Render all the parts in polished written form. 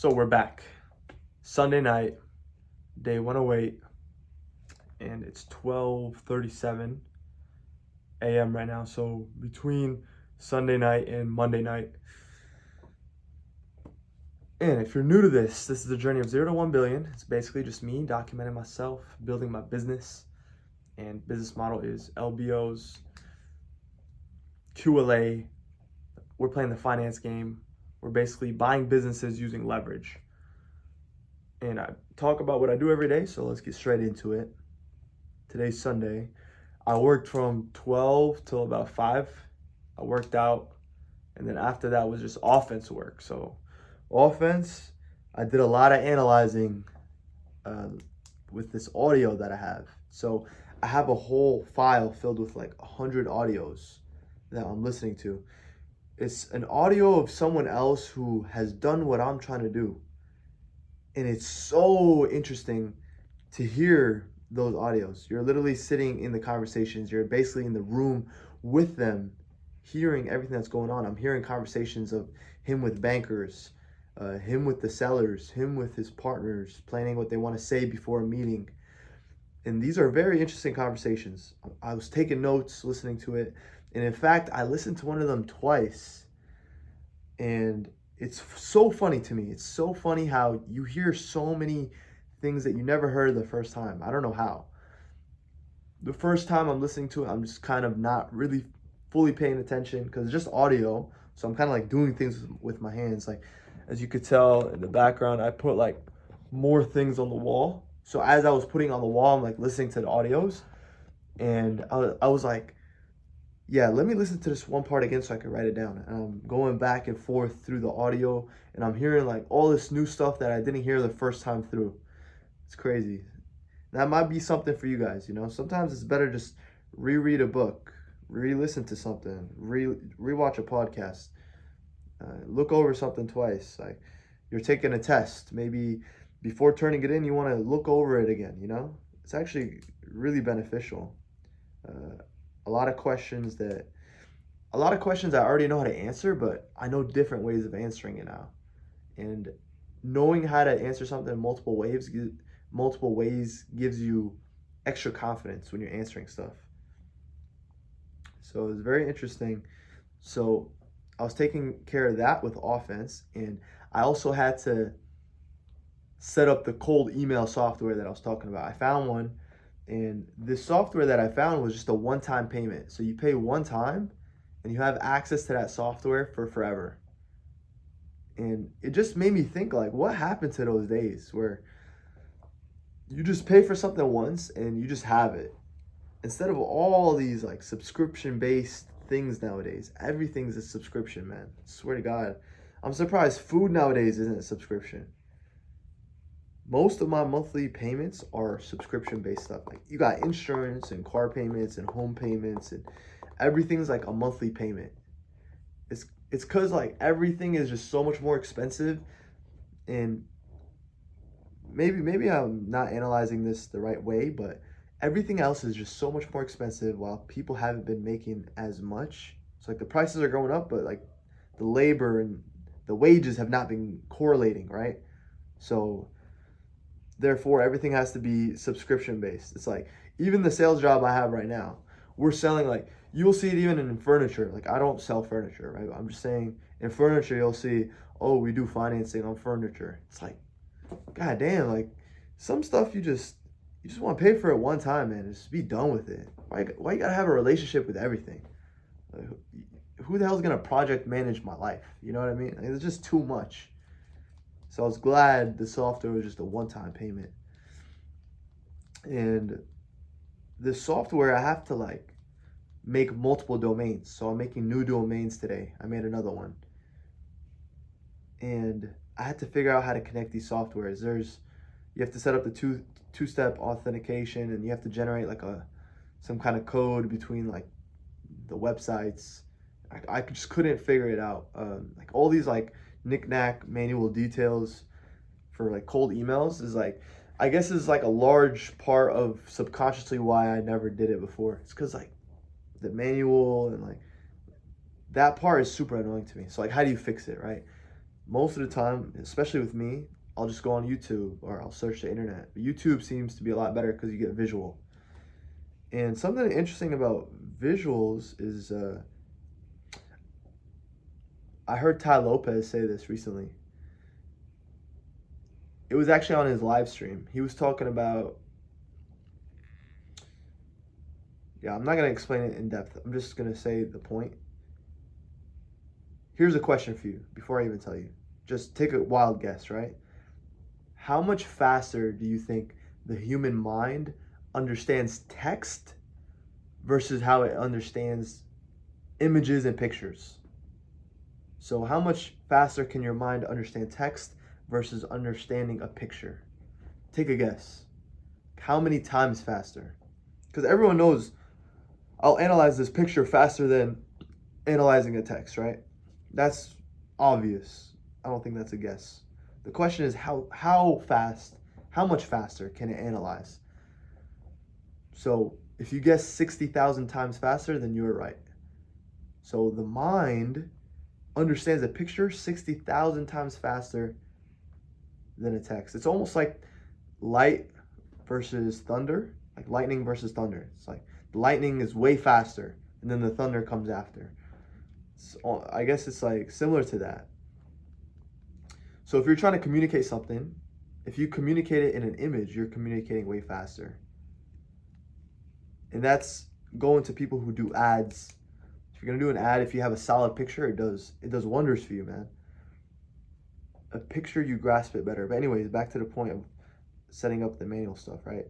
So we're back. Sunday night, day 108, and it's 12:37 a.m. right now. So between Sunday night and Monday night. And if you're new to this is the journey of 0 to 1 billion. It's basically just me documenting myself, building my business. And business model is LBOs, QLA. We're playing the finance game. We're basically buying businesses using leverage. And I talk about what I do every day, so let's get straight into it. Today's Sunday. I worked from 12 till about 5. I worked out, and then after that was just offense work. So offense, I did a lot of analyzing with this audio that I have. So I have a whole file filled with like 100 audios that I'm listening to. It's an audio of someone else who has done what I'm trying to do. And it's so interesting to hear those audios. You're literally sitting in the conversations. You're basically in the room with them, hearing everything that's going on. I'm hearing conversations of him with bankers, him with the sellers, him with his partners, planning what they want to say before a meeting. And these are very interesting conversations. I was taking notes, listening to it. And in fact, I listened to one of them twice. And it's so funny to me. It's so funny how you hear so many things that you never heard the first time. I don't know how. The first time I'm listening to it, I'm just kind of not really fully paying attention because it's just audio. So I'm kind of like doing things with my hands. Like, as you could tell in the background, I put like more things on the wall. So as I was putting on the wall, I'm like listening to the audios. And I was like, yeah, let me listen to this one part again so I can write it down. And I'm going back and forth through the audio, and I'm hearing like all this new stuff that I didn't hear the first time through. It's crazy. That might be something for you guys, you know? Sometimes it's better just reread a book, re-listen to something, rewatch a podcast, look over something twice. Like, you're taking a test. Maybe before turning it in, you want to look over it again, you know? It's actually really beneficial. A lot of questions I already know how to answer, but I know different ways of answering it now. And knowing how to answer something in multiple ways gives you extra confidence when you're answering stuff. So it's very interesting. So I was taking care of that with offense, and I also had to set up the cold email software that I was talking about. I found one. And this software that I found was just a one-time payment. So you pay one time and you have access to that software for forever. And it just made me think, like, what happened to those days where you just pay for something once and you just have it? Instead of all these like subscription-based things nowadays, everything's a subscription, man. I swear to God. I'm surprised food nowadays isn't a subscription. Most of my monthly payments are subscription-based stuff. Like, you got insurance and car payments and home payments, and everything's like a monthly payment. It's because like everything is just so much more expensive, and maybe I'm not analyzing this the right way, but everything else is just so much more expensive while people haven't been making as much. So like the prices are going up, but like the labor and the wages have not been correlating, right? So therefore, everything has to be subscription based. It's like, even the sales job I have right now, we're selling, like, you'll see it even in furniture. Like, I don't sell furniture, right? I'm just saying, in furniture, you'll see, oh, we do financing on furniture. It's like, God damn, like, some stuff you just want to pay for it one time, man. Just be done with it. Why you gotta have a relationship with everything? Like, who the hell's gonna project manage my life? You know what I mean? Like, it's just too much. So I was glad the software was just a one-time payment. And the software, I have to like make multiple domains. So I'm making new domains today. I made another one. And I had to figure out how to connect these softwares. You have to set up the two-step authentication, and you have to generate like some kind of code between like the websites. I just couldn't figure it out. Like all these like knick-knack manual details for like cold emails is like, I guess is like a large part of subconsciously why I never did it before. It's because like the manual and like that part is super annoying to me. So like, how do you fix it, right? Most of the time, especially with me, I'll just go on YouTube or I'll search the internet. But YouTube seems to be a lot better because you get visual. And something interesting about visuals is I heard Ty Lopez say this recently. It was actually on his live stream. He was talking about, yeah, I'm not going to explain it in depth. I'm just going to say the point. Here's a question for you before I even tell you. Just take a wild guess, right? How much faster do you think the human mind understands text versus how it understands images and pictures? So how much faster can your mind understand text versus understanding a picture? Take a guess. How many times faster? Because everyone knows I'll analyze this picture faster than analyzing a text, right? That's obvious. I don't think that's a guess. The question is how fast, how much faster can it analyze? So if you guess 60,000 times faster, then you're right. So the mind understands a picture 60,000 times faster than a text. It's almost like light versus thunder, like lightning versus thunder. It's like the lightning is way faster and then the thunder comes after. So I guess it's like similar to that. So if you're trying to communicate something, if you communicate it in an image, you're communicating way faster. And that's going to people who do ads. If you're gonna do an ad, if you have a solid picture, it does wonders for you, man. A picture, you grasp it better. But anyways, back to the point of setting up the manual stuff, right?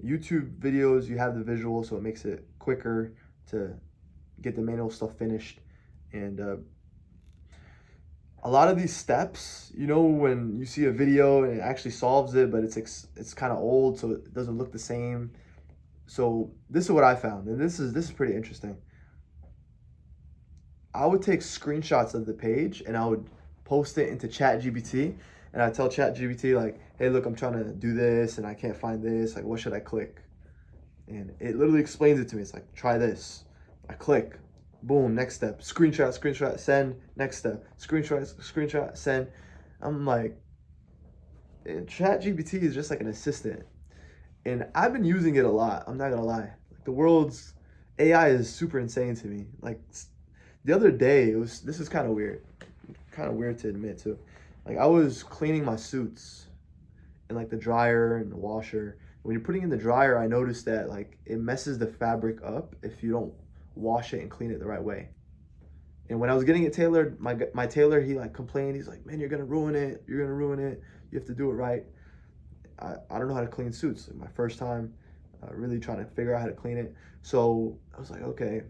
YouTube videos, you have the visual, so it makes it quicker to get the manual stuff finished. And a lot of these steps, you know, when you see a video and it actually solves it, but it's kind of old, so it doesn't look the same. So this is what I found, and this is pretty interesting. I would take screenshots of the page and I would post it into ChatGPT, and I tell ChatGPT like, hey, look, I'm trying to do this and I can't find this. Like, what should I click? And it literally explains it to me. It's like, try this. I click. Boom, next step. Screenshot, send. Next step. Screenshot, send. I'm like, ChatGPT is just like an assistant. And I've been using it a lot. I'm not gonna lie. Like, the world's AI is super insane to me. Like the other day, this is kind of weird. Kind of weird to admit too. Like, I was cleaning my suits in like the dryer and the washer. When you're putting in the dryer, I noticed that like it messes the fabric up if you don't wash it and clean it the right way. And when I was getting it tailored, my tailor, he like complained. He's like, man, you're gonna ruin it. You're gonna ruin it. You have to do it right. I don't know how to clean suits. Like, my first time really trying to figure out how to clean it. So I was like, okay,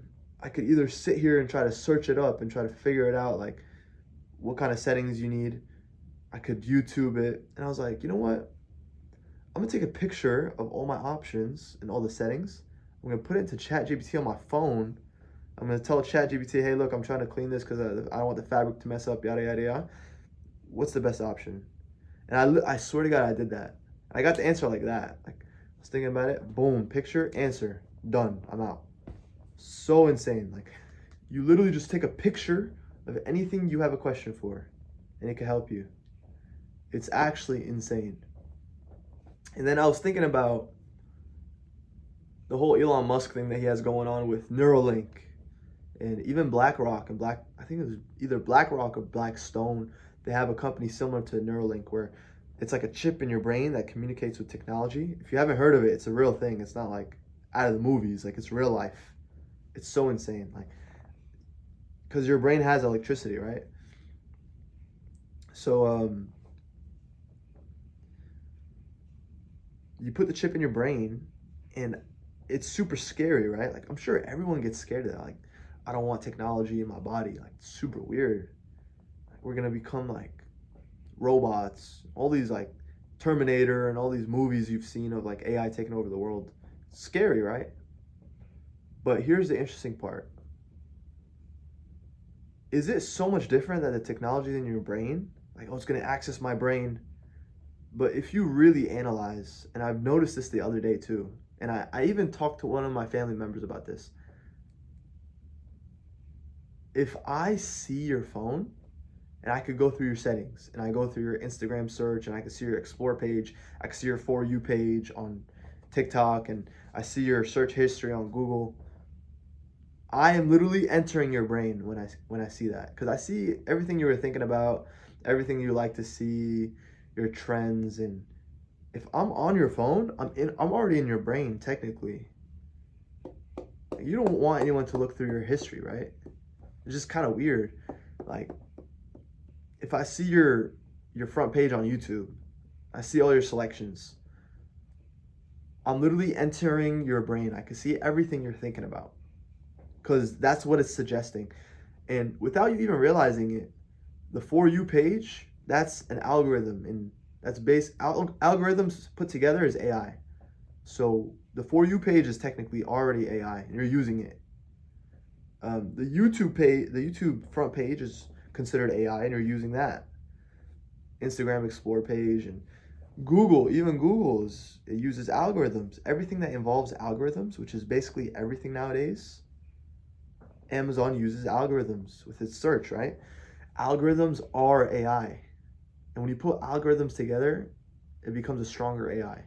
I could either sit here and try to search it up and try to figure it out, like what kind of settings you need. I could YouTube it. And I was like, you know what? I'm gonna take a picture of all my options and all the settings. I'm gonna put it into ChatGPT on my phone. I'm gonna tell ChatGPT, hey, look, I'm trying to clean this because I don't want the fabric to mess up, yada, yada, yada. What's the best option? And I swear to God, I did that. I got the answer like that. Like, I was thinking about it, boom, picture, answer, done, I'm out. So insane. Like, you literally just take a picture of anything you have a question for, and it can help you. It's actually insane. And then I was thinking about the whole Elon Musk thing that he has going on with Neuralink, and even BlackRock and I think it was either BlackRock or Blackstone. They have a company similar to Neuralink where it's like a chip in your brain that communicates with technology. If you haven't heard of it, it's a real thing. It's not like out of the movies. Like, it's real life. It's so insane. Like, because your brain has electricity, right? So you put the chip in your brain, and it's super scary, right? Like, I'm sure everyone gets scared of that. Like, I don't want technology in my body. Like, it's super weird. Like, we're gonna become like robots. All these like Terminator and all these movies you've seen of like AI taking over the world. It's scary, right? But here's the interesting part. Is it so much different than the technology in your brain? Like, oh, it's gonna access my brain. But if you really analyze, and I've noticed this the other day too, and I even talked to one of my family members about this. If I see your phone and I could go through your settings, and I go through your Instagram search, and I can see your explore page, I can see your For You page on TikTok, and I see your search history on Google. I am literally entering your brain when I see that, because I see everything you were thinking about, everything you like to see, your trends. And if I'm on your phone, I'm already in your brain technically. You don't want anyone to look through your history, right? It's just kind of weird. Like, if I see your front page on YouTube, I see all your selections. I'm literally entering your brain. I can see everything you're thinking about, because that's what it's suggesting. And without you even realizing it, the For You page, that's an algorithm, and that's algorithms put together is AI. So the For You page is technically already AI, and you're using it. The YouTube front page is considered AI, and you're using that. Instagram Explore page and Google, even it uses algorithms. Everything that involves algorithms, which is basically everything nowadays, Amazon uses algorithms with its search, right? Algorithms are AI. And when you put algorithms together, it becomes a stronger AI.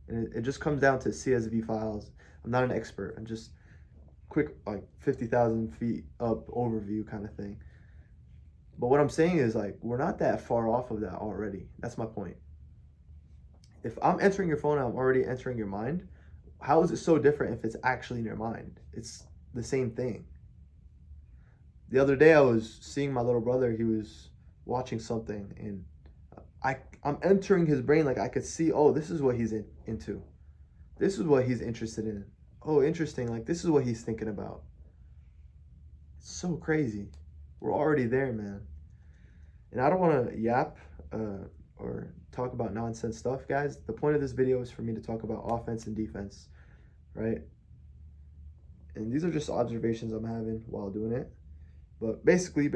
And it just comes down to CSV files. I'm not an expert. I'm just quick, like 50,000 feet up overview kind of thing. But what I'm saying is, like, we're not that far off of that already. That's my point. If I'm entering your phone and I'm already entering your mind, how is it so different if it's actually in your mind? It's the same thing. The other day I was seeing my little brother. He was watching something, and I'm entering his brain. Like, I could see, oh, this is what he's into. This is what he's interested in. Oh, interesting. Like, this is what he's thinking about. It's so crazy. We're already there, man. And I don't want to yap or talk about nonsense stuff, guys. The point of this video is for me to talk about offense and defense, right? And these are just observations I'm having while doing it. But basically,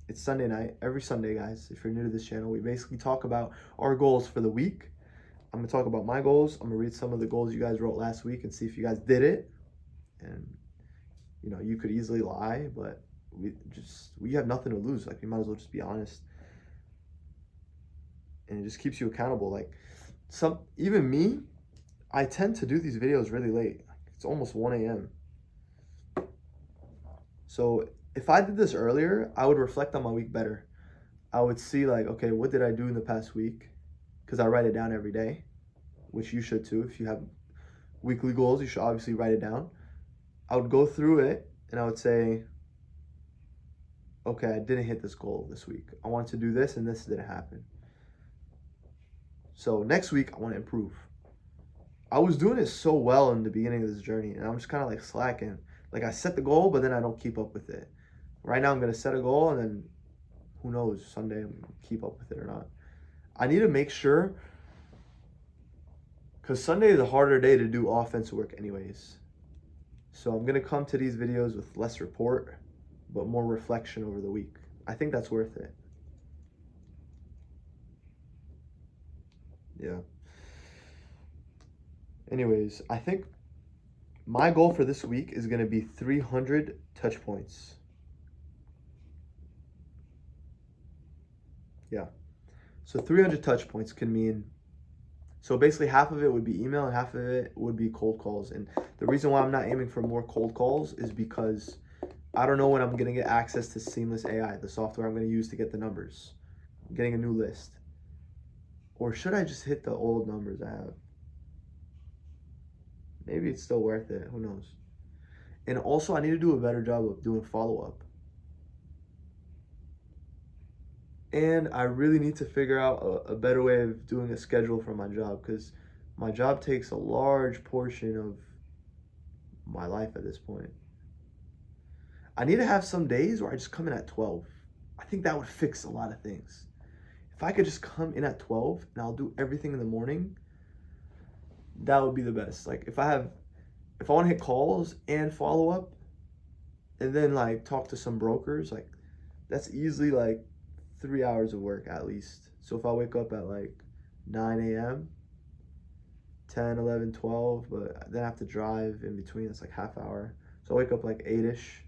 it's Sunday night. Every Sunday, guys, if you're new to this channel, we basically talk about our goals for the week. I'm going to talk about my goals. I'm going to read some of the goals you guys wrote last week and see if you guys did it. And, you know, you could easily lie, but we have nothing to lose. Like, we might as well just be honest. And it just keeps you accountable. Like, even me, I tend to do these videos really late. It's almost 1 a.m. So if I did this earlier, I would reflect on my week better. I would see, like, okay, what did I do in the past week? Because I write it down every day, which you should too. If you have weekly goals, you should obviously write it down. I would go through it and I would say, okay, I didn't hit this goal this week. I wanted to do this and this didn't happen. So next week, I want to improve. I was doing it so well in the beginning of this journey, and I'm just kind of like slacking. Like, I set the goal, but then I don't keep up with it. Right now, I'm going to set a goal, and then who knows, Sunday I'm going to keep up with it or not. I need to make sure, because Sunday is a harder day to do offensive work anyways. So I'm going to come to these videos with less report, but more reflection over the week. I think that's worth it. Yeah. Anyways, I think my goal for this week is going to be 300 touch points. Yeah. So 300 touch points can mean, so basically half of it would be email and half of it would be cold calls. And the reason why I'm not aiming for more cold calls is because I don't know when I'm going to get access to Seamless AI, the software I'm going to use to get the numbers. I'm getting a new list. Or should I just hit the old numbers I have? Maybe it's still worth it. Who knows? And also, I need to do a better job of doing follow-up. And I really need to figure out a better way of doing a schedule for my job, because my job takes a large portion of my life at this point. I need to have some days where I just come in at 12. I think that would fix a lot of things. If I could just come in at 12 and I'll do everything in the morning, that would be the best. Like, if I want to hit calls and follow up and then like talk to some brokers, like, that's easily like 3 hours of work at least. So if I wake up at like 9 a.m., 10, 11, 12, but then I have to drive in between, it's like half hour. So I wake up like 8-ish.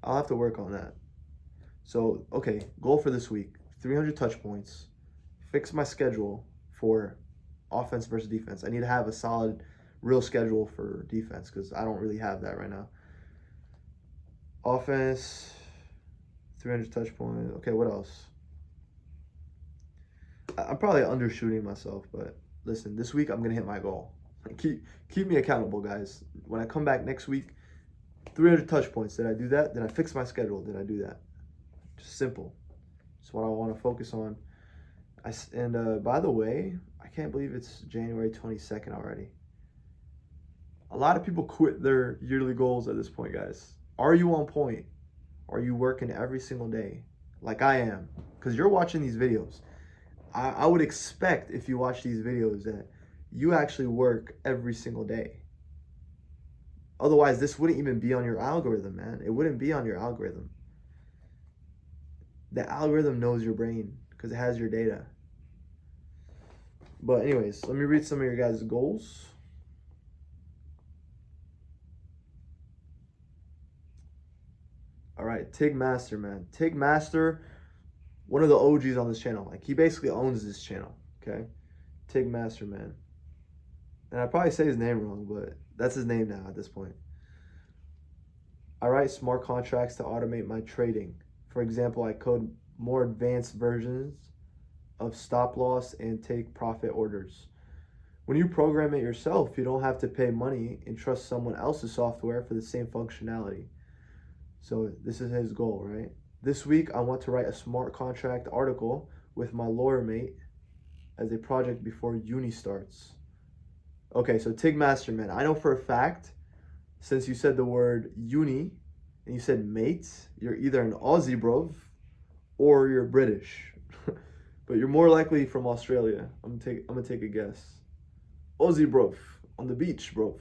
I'll have to work on that. So, okay, goal for this week, 300 touch points, fix my schedule for offense versus defense. I need to have a solid, real schedule for defense because I don't really have that right now. Offense, 300 touch points. Okay, what else? I'm probably undershooting myself, but listen, this week I'm going to hit my goal. Keep me accountable, guys. When I come back next week, 300 touch points. Did I do that? Did I fix my schedule? Did I do that? Just simple. That's what I want to focus on. By the way, I can't believe it's January 22nd already. A lot of people quit their yearly goals at this point, guys. Are you on point? Are you working every single day like I am? Because you're watching these videos. I would expect if you watch these videos that you actually work every single day. Otherwise, this wouldn't even be on your algorithm, man. It wouldn't be on your algorithm. The algorithm knows your brain because it has your data. But anyways, let me read some of your guys' goals. All right, TIG Master, man. TIG Master, one of the OGs on this channel. Like, he basically owns this channel, okay? TIG Master, man. And I probably say his name wrong, but that's his name now at this point. I write smart contracts to automate my trading. For example, I code more advanced versions of stop loss and take profit orders. When you program it yourself, you don't have to pay money and trust someone else's software for the same functionality. So this is his goal, right? This week, I want to write a smart contract article with my lawyer mate as a project before uni starts. Okay, so TIG Master, man, I know for a fact, since you said the word uni and you said mate, you're either an Aussie, bro, or you're British. But you're more likely from Australia. I'm gonna take a guess. Aussie, bro, on the beach, bro.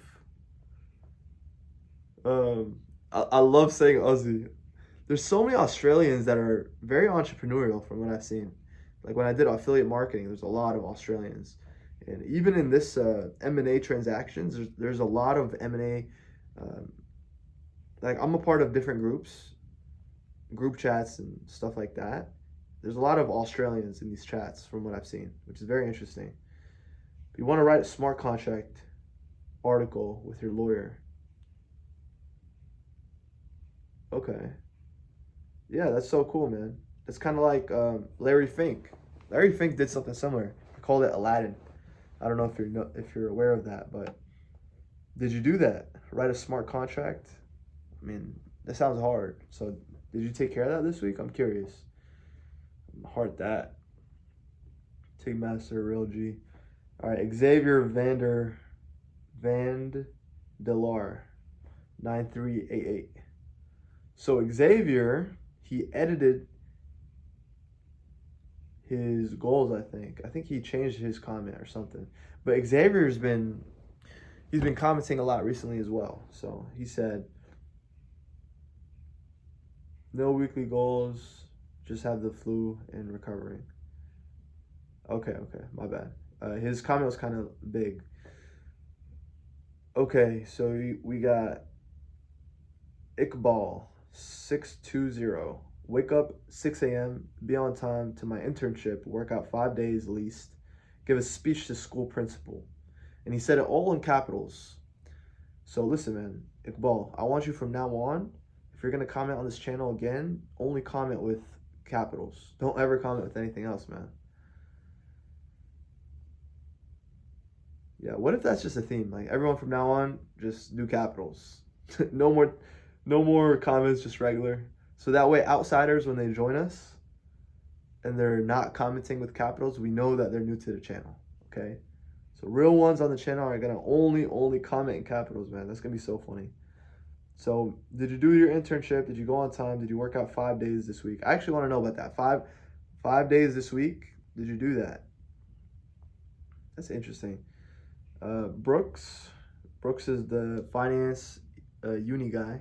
I love saying Aussie. There's so many Australians that are very entrepreneurial from what I've seen. Like when I did affiliate marketing, there's a lot of Australians. And even in this M&A transactions, there's a lot of M&A. Like I'm a part of different group chats and stuff like that. There's a lot of Australians in these chats from what I've seen, which is very interesting. If you want to write a smart contract article with your lawyer. Okay. Yeah, that's so cool, man. It's kind of like Larry Fink. Larry Fink did something similar. He called it Aladdin. I don't know if you're aware of that, but did you do that? Write a smart contract? I mean, that sounds hard. So did you take care of that this week? I'm curious. Heart that. TIG Master, real G. All right, Xavier Vandelar, 9388. So Xavier, he edited his goals, I think. I think he changed his comment or something. But he's been commenting a lot recently as well. So he said, no weekly goals, just have the flu and recovering. Okay, my bad. His comment was kind of big. Okay, so we got Iqbal 620. Wake up 6 a.m., be on time to my internship, work out 5 days least, give a speech to school principal. And he said it all in capitals. So listen, man, Iqbal, I want you from now on, if you're going to comment on this channel again, only comment with capitals. Don't ever comment with anything else, man. Yeah, what if that's just a theme? Like everyone from now on, just do capitals. no more comments, just regular. So that way outsiders, when they join us and they're not commenting with capitals, we know that they're new to the channel. Okay? So real ones on the channel are gonna only comment in capitals, man. That's gonna be so funny. So did you do your internship? Did you go on time? Did you work out 5 days this week? I actually want to know about that. Five days this week. Did you do that? That's interesting. Brooks is the finance uni guy.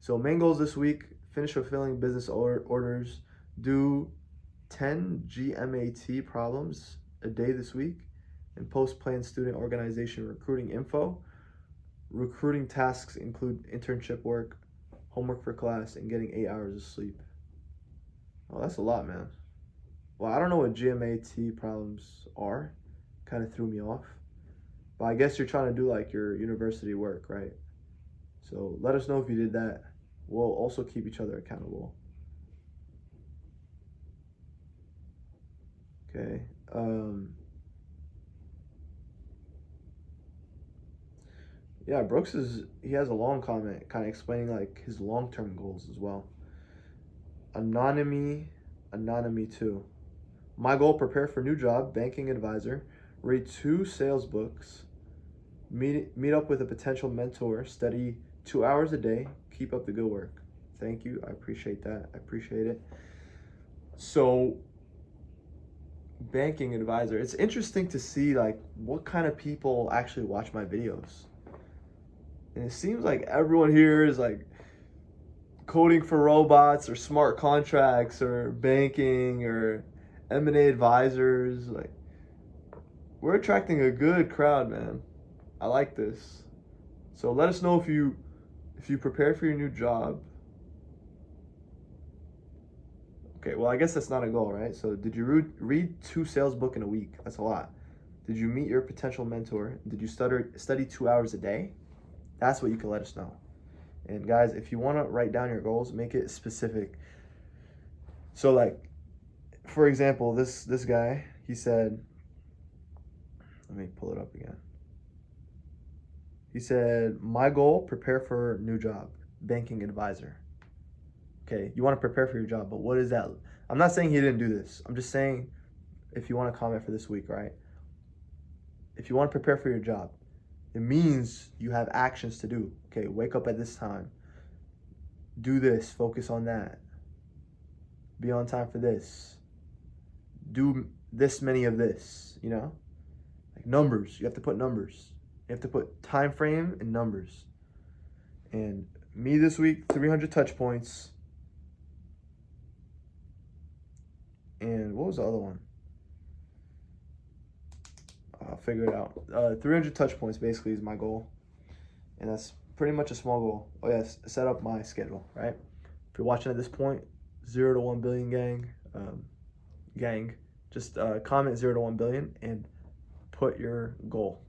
So main goals this week: finish fulfilling business orders, do 10 GMAT problems a day this week, and post planned student organization recruiting info. Recruiting tasks include internship work, homework for class, and getting 8 hours of sleep. Oh, that's a lot, man. Well, I don't know what GMAT problems are. Kind of threw me off. But I guess you're trying to do like your university work, right? So let us know if you did that. We'll also keep each other accountable. Okay. Yeah, he has a long comment kind of explaining like his long-term goals as well. Anonymy 2. My goal, prepare for new job, banking advisor, read 2 sales books, meet up with a potential mentor, study 2 hours a day, keep up the good work. Thank you. I appreciate that. I appreciate it. So, banking advisor. It's interesting to see like what kind of people actually watch my videos. And it seems like everyone here is like coding for robots or smart contracts or banking or M&A advisors. Like, we're attracting a good crowd, man. I like this. So let us know if you prepare for your new job. Okay, well, I guess that's not a goal, right? So did you read 2 sales book in a week? That's a lot. Did you meet your potential mentor? Did you study 2 hours a day? That's what you can let us know. And guys, if you want to write down your goals, make it specific. So like, for example, this guy, he said, let me pull it up again. He said, my goal, prepare for new job, banking advisor. Okay, you want to prepare for your job, but what is that? I'm not saying he didn't do this. I'm just saying if you want to comment for this week, right? If you want to prepare for your job, it means you have actions to do. Okay, wake up at this time. Do this, focus on that. Be on time for this. Do this many of this, you know? Like numbers, you have to put numbers. You have to put time frame and numbers. And me this week, 300 touch points. And what was the other one? I'll figure it out. 300 touch points basically is my goal. And that's pretty much a small goal. Oh yes, set up my schedule, right? If you're watching at this point, 0 to 1 billion gang, just comment 0 to 1 billion and put your goal.